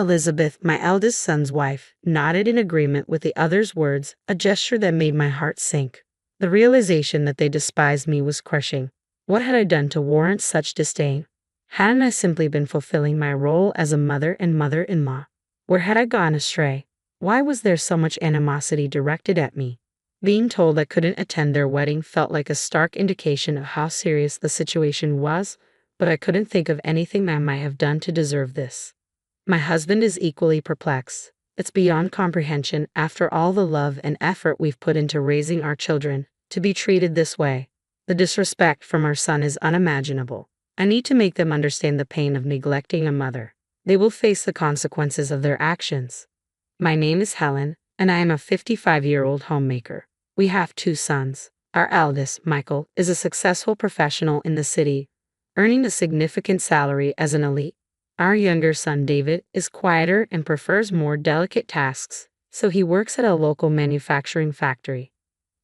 Elizabeth, my eldest son's wife, nodded in agreement with the other's words, a gesture that made my heart sink. The realization that they despised me was crushing. What had I done to warrant such disdain? Hadn't I simply been fulfilling my role as a mother and mother-in-law? Where had I gone astray? Why was there so much animosity directed at me? Being told I couldn't attend their wedding felt like a stark indication of how serious the situation was, but I couldn't think of anything I might have done to deserve this. My husband is equally perplexed. It's beyond comprehension, after all the love and effort we've put into raising our children, to be treated this way. The disrespect from our son is unimaginable. I need to make them understand the pain of neglecting a mother. They will face the consequences of their actions. My name is Helen, and I am a 55-year-old homemaker. We have 2 sons. Our eldest, Michael, is a successful professional in the city, earning a significant salary as an elite. Our younger son, David, is quieter and prefers more delicate tasks, so he works at a local manufacturing factory.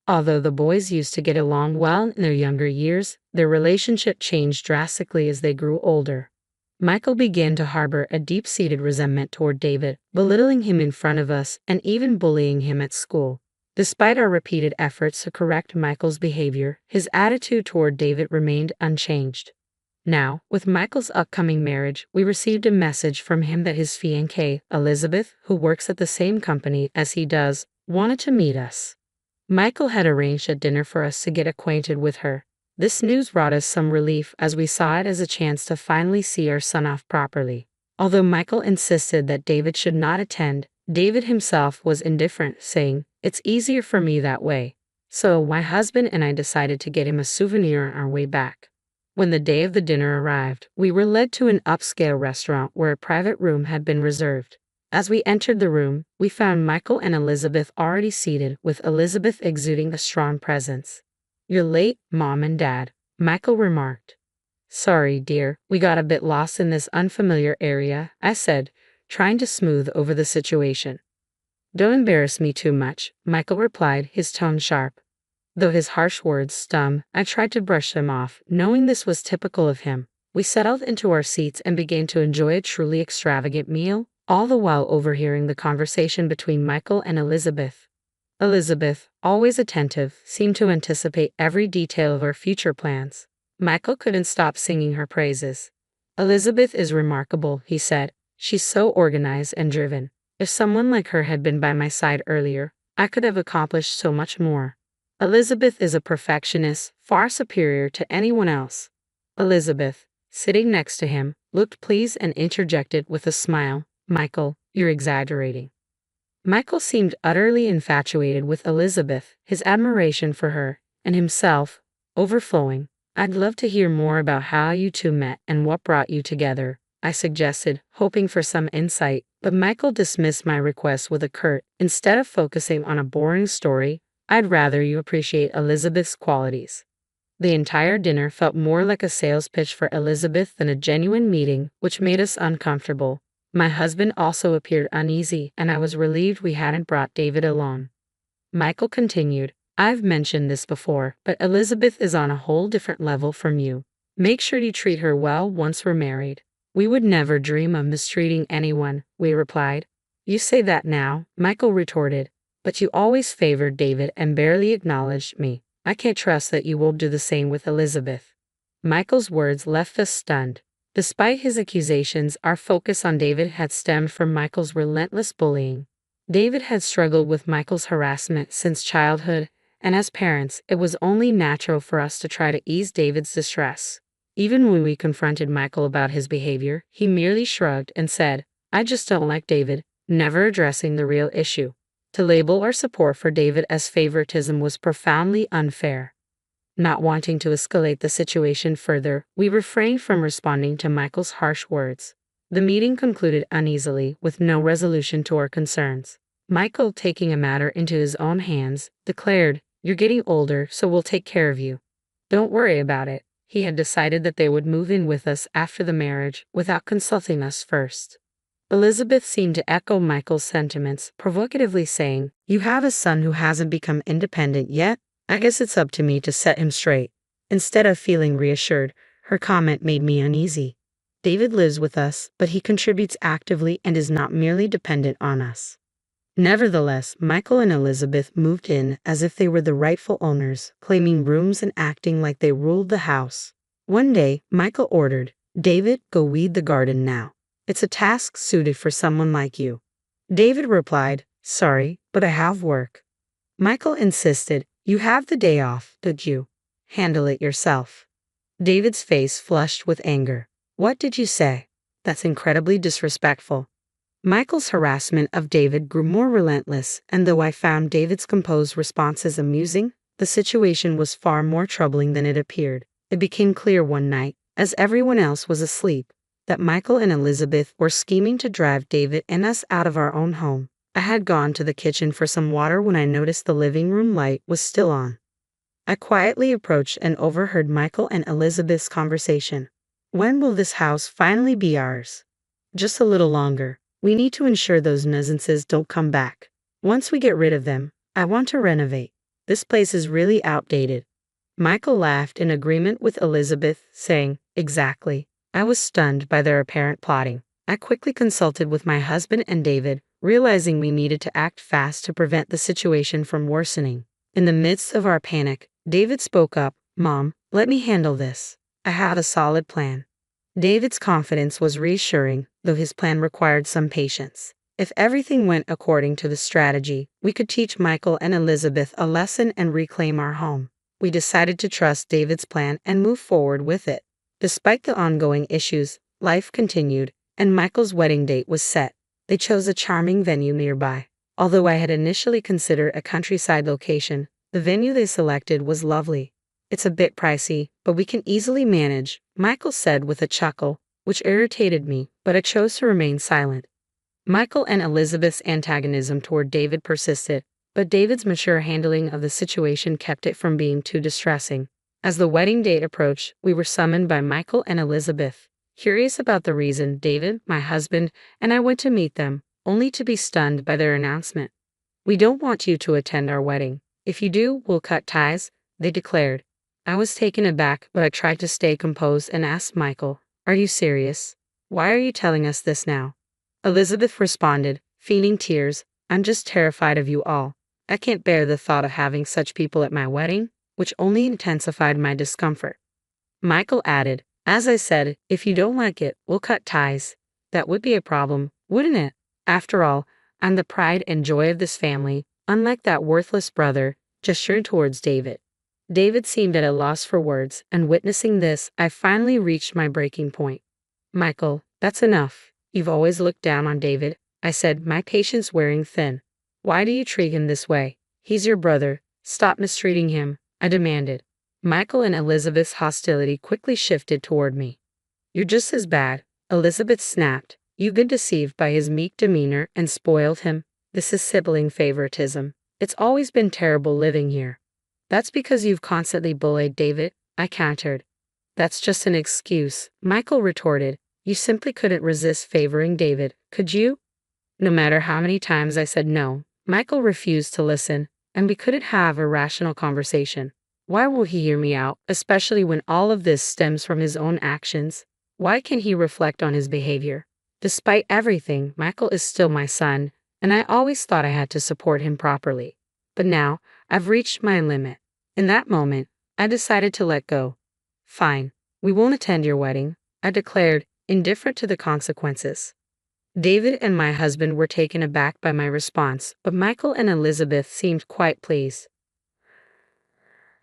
Although the boys used to get along well in their younger years, their relationship changed drastically as they grew older. Michael began to harbor a deep-seated resentment toward David, belittling him in front of us and even bullying him at school. Despite our repeated efforts to correct Michael's behavior, his attitude toward David remained unchanged. Now, with Michael's upcoming marriage, we received a message from him that his fiancée, Elizabeth, who works at the same company as he does, wanted to meet us. Michael had arranged a dinner for us to get acquainted with her. This news brought us some relief as we saw it as a chance to finally see our son off properly. Although Michael insisted that David should not attend, David himself was indifferent, saying, "It's easier for me that way." So my husband and I decided to get him a souvenir on our way back. When the day of the dinner arrived, we were led to an upscale restaurant where a private room had been reserved. As we entered the room, we found Michael and Elizabeth already seated, with Elizabeth exuding a strong presence. "You're late, Mom and Dad," Michael remarked. "Sorry, dear, we got a bit lost in this unfamiliar area," I said, trying to smooth over the situation. "Don't embarrass me too much," Michael replied, his tone sharp. Though his harsh words stung, I tried to brush them off, knowing this was typical of him. We settled into our seats and began to enjoy a truly extravagant meal, all the while overhearing the conversation between Michael and Elizabeth. Elizabeth, always attentive, seemed to anticipate every detail of our future plans. Michael couldn't stop singing her praises. "Elizabeth is remarkable," he said. "She's so organized and driven. If someone like her had been by my side earlier, I could have accomplished so much more. Elizabeth is a perfectionist, far superior to anyone else." Elizabeth, sitting next to him, looked pleased and interjected with a smile, "Michael, you're exaggerating." Michael seemed utterly infatuated with Elizabeth, his admiration for her, and himself, overflowing. "I'd love to hear more about how you 2 met and what brought you together," I suggested, hoping for some insight, but Michael dismissed my request with a curt, "Instead of focusing on a boring story, I'd rather you appreciate Elizabeth's qualities." The entire dinner felt more like a sales pitch for Elizabeth than a genuine meeting, which made us uncomfortable. My husband also appeared uneasy, and I was relieved we hadn't brought David along. Michael continued, "I've mentioned this before, but Elizabeth is on a whole different level from you. Make sure you treat her well once we're married." "We would never dream of mistreating anyone," we replied. "You say that now," Michael retorted, "but you always favored David and barely acknowledged me. I can't trust that you will do the same with Elizabeth." Michael's words left us stunned. Despite his accusations, our focus on David had stemmed from Michael's relentless bullying. David had struggled with Michael's harassment since childhood, and as parents, it was only natural for us to try to ease David's distress. Even when we confronted Michael about his behavior, he merely shrugged and said, "I just don't like David," never addressing the real issue. To label our support for David as favoritism was profoundly unfair. Not wanting to escalate the situation further, we refrained from responding to Michael's harsh words. The meeting concluded uneasily, with no resolution to our concerns. Michael, taking a matter into his own hands, declared, "You're getting older, so we'll take care of you. Don't worry about it." He had decided that they would move in with us after the marriage, without consulting us first. Elizabeth seemed to echo Michael's sentiments, provocatively saying, "You have a son who hasn't become independent yet? I guess it's up to me to set him straight." Instead of feeling reassured, her comment made me uneasy. David lives with us, but he contributes actively and is not merely dependent on us. Nevertheless, Michael and Elizabeth moved in as if they were the rightful owners, claiming rooms and acting like they ruled the house. One day, Michael ordered, "David, go weed the garden now. It's a task suited for someone like you." David replied, "Sorry, but I have work." Michael insisted, "You have the day off, don't you? Handle it yourself." David's face flushed with anger. "What did you say? That's incredibly disrespectful." Michael's harassment of David grew more relentless, and though I found David's composed responses amusing, the situation was far more troubling than it appeared. It became clear one night, as everyone else was asleep, that Michael and Elizabeth were scheming to drive David and us out of our own home. I had gone to the kitchen for some water when I noticed the living room light was still on. I quietly approached and overheard Michael and Elizabeth's conversation. "When will this house finally be ours?" "Just a little longer. We need to ensure those nuisances don't come back. Once we get rid of them, I want to renovate. This place is really outdated." Michael laughed in agreement with Elizabeth, saying, "Exactly." I was stunned by their apparent plotting. I quickly consulted with my husband and David, realizing we needed to act fast to prevent the situation from worsening. In the midst of our panic, David spoke up, "Mom, let me handle this. I have a solid plan." David's confidence was reassuring, though his plan required some patience. If everything went according to the strategy, we could teach Michael and Elizabeth a lesson and reclaim our home. We decided to trust David's plan and move forward with it. Despite the ongoing issues, life continued, and Michael's wedding date was set. They chose a charming venue nearby. Although I had initially considered a countryside location, the venue they selected was lovely. "It's a bit pricey, but we can easily manage," Michael said with a chuckle, which irritated me, but I chose to remain silent. Michael and Elizabeth's antagonism toward David persisted, but David's mature handling of the situation kept it from being too distressing. As the wedding date approached, we were summoned by Michael and Elizabeth. Curious about the reason, David, my husband, and I went to meet them, only to be stunned by their announcement. "We don't want you to attend our wedding. If you do, we'll cut ties," they declared. I was taken aback, but I tried to stay composed and asked Michael, "Are you serious? Why are you telling us this now?" Elizabeth responded, feigning tears, "I'm just terrified of you all. I can't bear the thought of having such people at my wedding," which only intensified my discomfort. Michael added, "As I said, if you don't like it, we'll cut ties." That would be a problem, wouldn't it? After all, I'm the pride and joy of this family, unlike that worthless brother, gesturing towards David. David seemed at a loss for words, and witnessing this, I finally reached my breaking point. "Michael, that's enough. You've always looked down on David," I said, my patience wearing thin. "Why do you treat him this way? He's your brother. Stop mistreating him," I demanded. Michael and Elizabeth's hostility quickly shifted toward me. "You're just as bad," Elizabeth snapped. "You've been deceived by his meek demeanor and spoiled him. This is sibling favoritism. It's always been terrible living here." "That's because you've constantly bullied David," I countered. "That's just an excuse," Michael retorted. "You simply couldn't resist favoring David, could you?" No matter how many times I said no, Michael refused to listen, and we couldn't have a rational conversation. Why won't he hear me out, especially when all of this stems from his own actions? Why can't he reflect on his behavior? Despite everything, Michael is still my son, and I always thought I had to support him properly. But now, I've reached my limit. In that moment, I decided to let go. "Fine, we won't attend your wedding," I declared, indifferent to the consequences. David and my husband were taken aback by my response, but Michael and Elizabeth seemed quite pleased.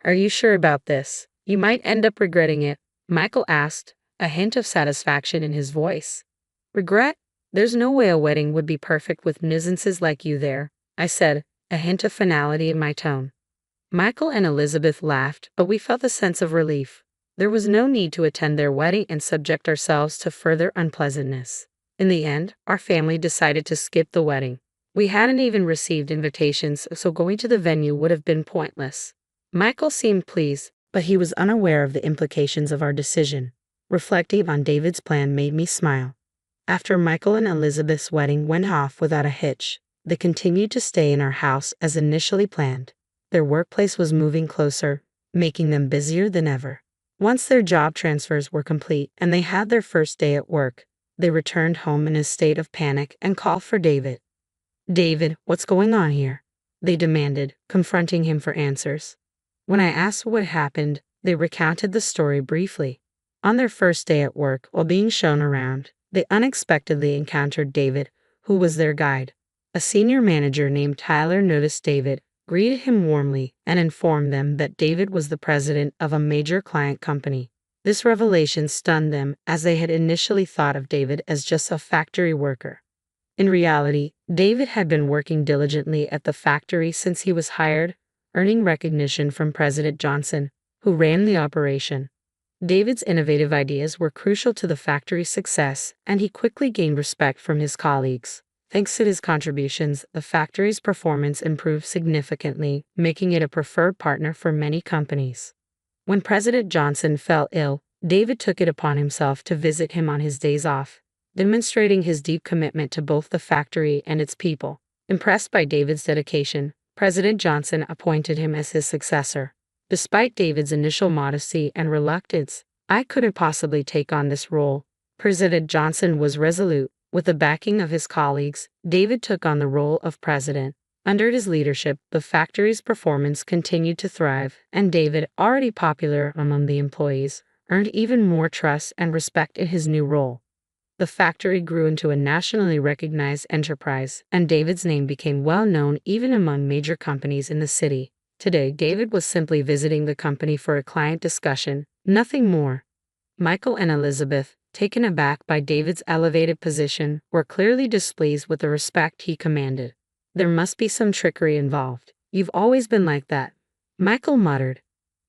"Are you sure about this? You might end up regretting it," Michael asked, a hint of satisfaction in his voice. "Regret? There's no way a wedding would be perfect with nuisances like you there," I said, a hint of finality in my tone. Michael and Elizabeth laughed, but we felt a sense of relief. There was no need to attend their wedding and subject ourselves to further unpleasantness. In the end, our family decided to skip the wedding. We hadn't even received invitations, so going to the venue would have been pointless. Michael seemed pleased, but he was unaware of the implications of our decision. Reflecting on David's plan made me smile. After Michael and Elizabeth's wedding went off without a hitch, they continued to stay in our house as initially planned. Their workplace was moving closer, making them busier than ever. Once their job transfers were complete and they had their first day at work, they returned home in a state of panic and called for David. "David, what's going on here?" they demanded, confronting him for answers. When I asked what happened, they recounted the story briefly. On their first day at work, while being shown around, they unexpectedly encountered David, who was their guide. A senior manager named Tyler noticed David, greeted him warmly, and informed them that David was the president of a major client company. This revelation stunned them, as they had initially thought of David as just a factory worker. In reality, David had been working diligently at the factory since he was hired, earning recognition from President Johnson, who ran the operation. David's innovative ideas were crucial to the factory's success, and he quickly gained respect from his colleagues. Thanks to his contributions, the factory's performance improved significantly, making it a preferred partner for many companies. When President Johnson fell ill, David took it upon himself to visit him on his days off, demonstrating his deep commitment to both the factory and its people. Impressed by David's dedication, President Johnson appointed him as his successor. Despite David's initial modesty and reluctance, "I couldn't possibly take on this role," President Johnson was resolute. With the backing of his colleagues, David took on the role of president. Under his leadership, the factory's performance continued to thrive, and David, already popular among the employees, earned even more trust and respect in his new role. The factory grew into a nationally recognized enterprise, and David's name became well known even among major companies in the city. Today, David was simply visiting the company for a client discussion, nothing more. Michael and Elizabeth, taken aback by David's elevated position, were clearly displeased with the respect he commanded. "There must be some trickery involved. You've always been like that," Michael muttered.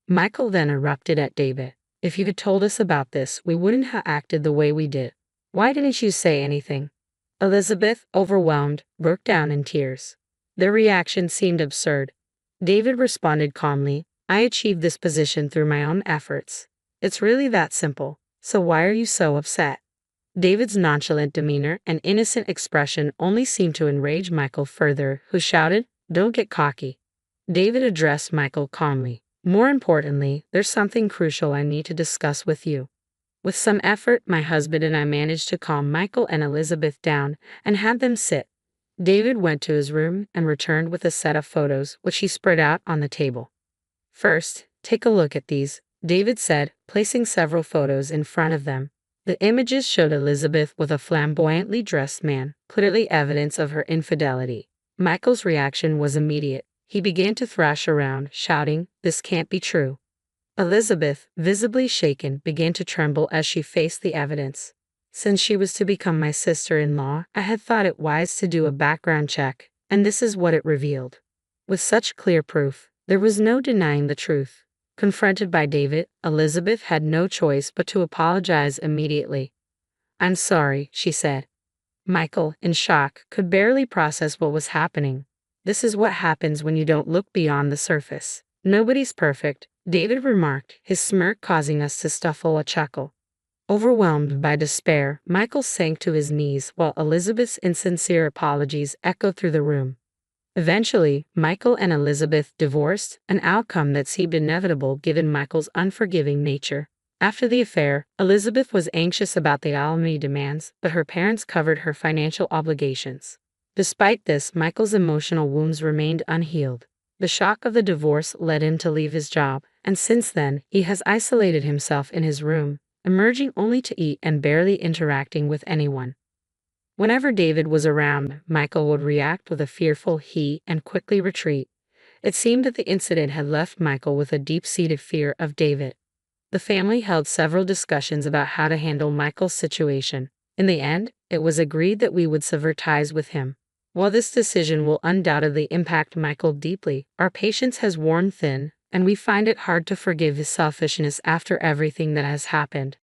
Michael then erupted at David. "If you had told us about this, we wouldn't have acted the way we did. Why didn't you say anything?" Elizabeth, overwhelmed, broke down in tears. Their reaction seemed absurd. David responded calmly, "I achieved this position through my own efforts. It's really that simple. So why are you so upset?" David's nonchalant demeanor and innocent expression only seemed to enrage Michael further, who shouted, "Don't get cocky." David addressed Michael calmly. "More importantly, there's something crucial I need to discuss with you." With some effort, my husband and I managed to calm Michael and Elizabeth down and had them sit. David went to his room and returned with a set of photos, which he spread out on the table. "First, take a look at these," David said, placing several photos in front of them. The images showed Elizabeth with a flamboyantly dressed man, clearly evidence of her infidelity. Michael's reaction was immediate. He began to thrash around, shouting, "This can't be true." Elizabeth, visibly shaken, began to tremble as she faced the evidence. "Since she was to become my sister-in-law, I had thought it wise to do a background check, and this is what it revealed." With such clear proof, there was no denying the truth. Confronted by David, Elizabeth had no choice but to apologize immediately. "I'm sorry," she said. Michael, in shock, could barely process what was happening. "This is what happens when you don't look beyond the surface. Nobody's perfect," David remarked, his smirk causing us to stifle a chuckle. Overwhelmed by despair, Michael sank to his knees while Elizabeth's insincere apologies echoed through the room. Eventually, Michael and Elizabeth divorced, an outcome that seemed inevitable given Michael's unforgiving nature. After the affair, Elizabeth was anxious about the alimony demands, but her parents covered her financial obligations. Despite this, Michael's emotional wounds remained unhealed. The shock of the divorce led him to leave his job, and since then, he has isolated himself in his room, emerging only to eat and barely interacting with anyone. Whenever David was around, Michael would react with a fearful "he" and quickly retreat. It seemed that the incident had left Michael with a deep-seated fear of David. The family held several discussions about how to handle Michael's situation. In the end, it was agreed that we would sever ties with him. While this decision will undoubtedly impact Michael deeply, our patience has worn thin, and we find it hard to forgive his selfishness after everything that has happened.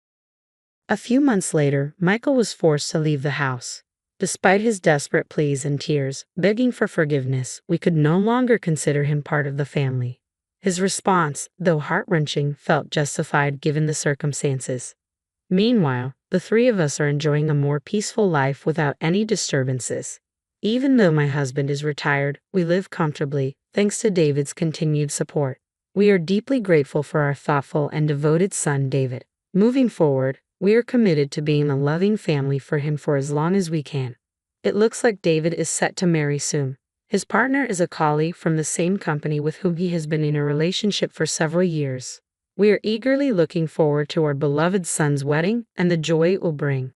A few months later, Michael was forced to leave the house. Despite his desperate pleas and tears, begging for forgiveness, we could no longer consider him part of the family. His response, though heart-wrenching, felt justified given the circumstances. Meanwhile, the three of us are enjoying a more peaceful life without any disturbances. Even though my husband is retired, we live comfortably, thanks to David's continued support. We are deeply grateful for our thoughtful and devoted son, David. Moving forward, we are committed to being a loving family for him for as long as we can. It looks like David is set to marry soon. His partner is a colleague from the same company with whom he has been in a relationship for several years. We are eagerly looking forward to our beloved son's wedding and the joy it will bring.